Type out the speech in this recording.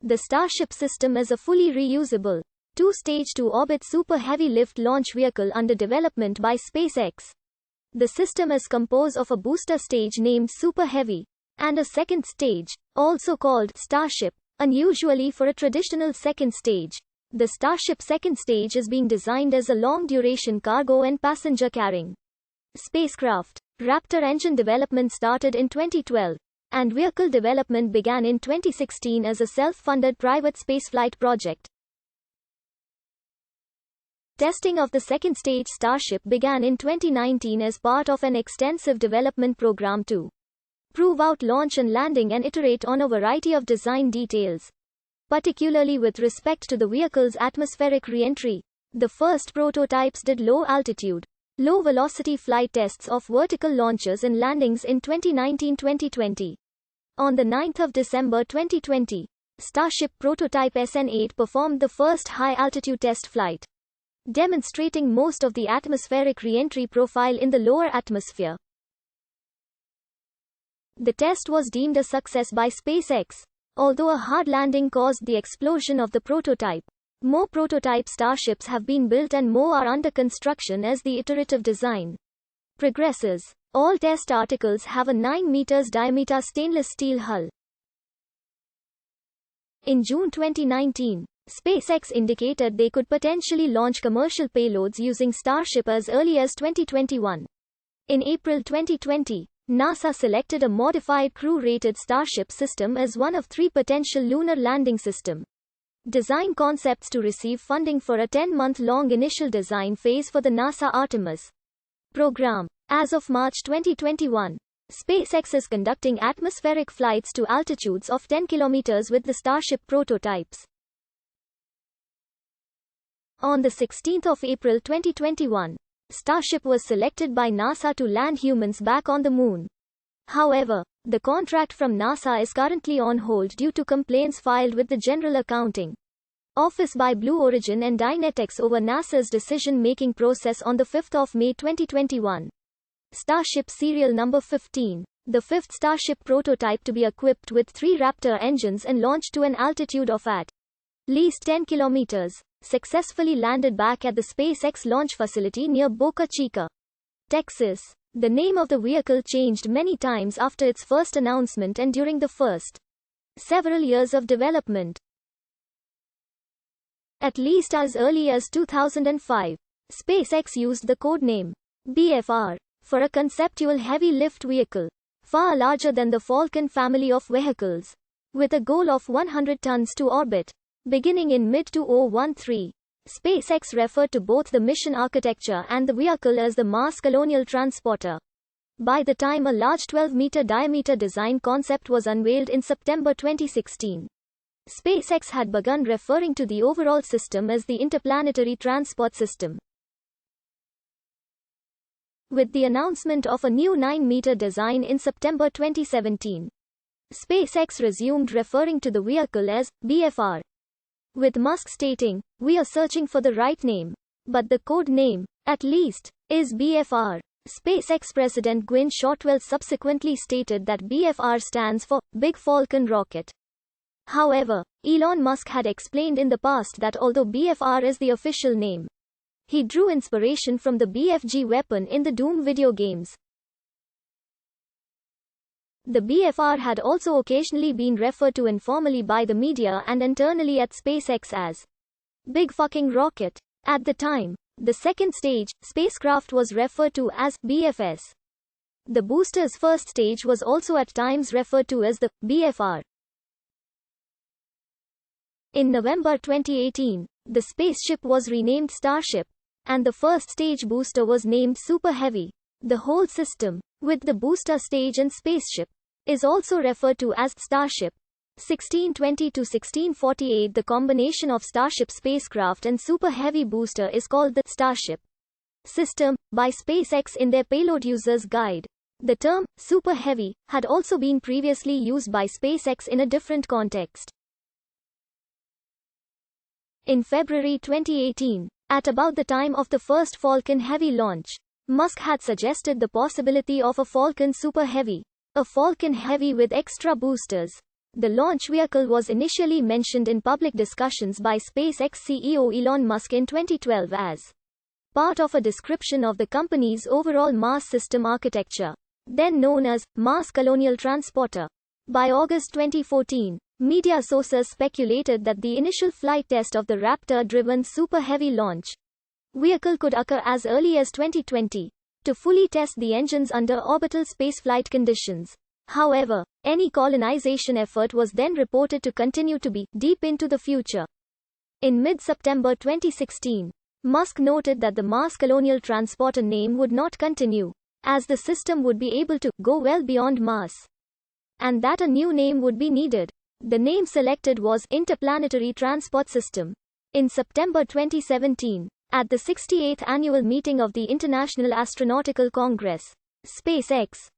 The Starship system is a fully reusable, two-stage to-orbit Super Heavy lift launch vehicle under development by SpaceX. The system is composed of a booster stage named Super Heavy, and a second stage, also called Starship, unusually for a traditional second stage. The Starship second stage is being designed as a long-duration cargo and passenger-carrying spacecraft. Raptor engine development started in 2012, and vehicle development began in 2016 as a self-funded private spaceflight project. Testing of the second stage Starship began in 2019 as part of an extensive development program to prove out launch and landing and iterate on a variety of design details, particularly with respect to the vehicle's atmospheric re-entry. The first prototypes did low-altitude, low-velocity flight tests of vertical launches and landings in 2019-2020. On the 9th of December 2020, Starship prototype SN8 performed the first high-altitude test flight, demonstrating most of the atmospheric re-entry profile in the lower atmosphere. The test was deemed a success by SpaceX, although a hard landing caused the explosion of the prototype. More prototype Starships have been built and more are under construction as the iterative design progresses. All test articles have a 9 meters diameter stainless steel hull. In June 2019, SpaceX indicated they could potentially launch commercial payloads using Starship as early as 2021. In April 2020, NASA selected a modified crew-rated Starship system as one of 3 potential lunar landing systems. Design concepts to receive funding for a 10-month-long initial design phase for the NASA Artemis program. As of March 2021, SpaceX is conducting atmospheric flights to altitudes of 10 kilometers with the Starship prototypes. On the 16th of April 2021, Starship was selected by NASA to land humans back on the Moon. However, the contract from NASA is currently on hold due to complaints filed with the General Accounting Office by Blue Origin and Dynetics over NASA's decision-making process on the 5th of May 2021. Starship serial number 15, the fifth Starship prototype to be equipped with 3 Raptor engines and launched to an altitude of at least 10 kilometers, successfully landed back at the SpaceX launch facility near Boca Chica, Texas. The name of the vehicle changed many times after its first announcement and during the first several years of development. At least as early as 2005, SpaceX used the codename BFR for a conceptual heavy lift vehicle, far larger than the Falcon family of vehicles, with a goal of 100 tons to orbit. Beginning in mid-2013, SpaceX referred to both the mission architecture and the vehicle as the Mars Colonial Transporter. By the time a large 12-meter diameter design concept was unveiled in September 2016, SpaceX had begun referring to the overall system as the Interplanetary Transport System. With the announcement of a new 9-meter design in September 2017, SpaceX resumed referring to the vehicle as BFR, with Musk stating, "We are searching for the right name, but the code name, at least, is BFR." SpaceX President Gwynne Shotwell subsequently stated that BFR stands for Big Falcon Rocket. However, Elon Musk had explained in the past that although BFR is the official name, he drew inspiration from the BFG weapon in the Doom video games. The BFR had also occasionally been referred to informally by the media and internally at SpaceX as Big Fucking Rocket. At the time, the second stage spacecraft was referred to as BFS. The booster's first stage was also at times referred to as the BFR. In November 2018, the spaceship was renamed Starship, and the first stage booster was named Super Heavy. The whole system, with the booster stage and spaceship, is also referred to as Starship. 1620 to 1648. The combination of Starship spacecraft and Super Heavy booster is called the Starship system by SpaceX in their Payload User's Guide. The term Super Heavy had also been previously used by SpaceX in a different context. In February 2018, at about the time of the first Falcon Heavy launch, Musk had suggested the possibility of a Falcon Super Heavy, a Falcon Heavy with extra boosters. The launch vehicle was initially mentioned in public discussions by SpaceX CEO Elon Musk in 2012 as part of a description of the company's overall Mars system architecture, then known as Mars Colonial Transporter. By August 2014, media sources speculated that the initial flight test of the Raptor-driven Super Heavy launch vehicle could occur as early as 2020, to fully test the engines under orbital spaceflight conditions. However, any colonization effort was then reported to continue to be deep into the future. In mid-September 2016, Musk noted that the Mars Colonial Transporter name would not continue, as the system would be able to go well beyond Mars, and that a new name would be needed. The name selected was Interplanetary Transport System. In September 2017, at the 68th annual meeting of the International Astronautical Congress, SpaceX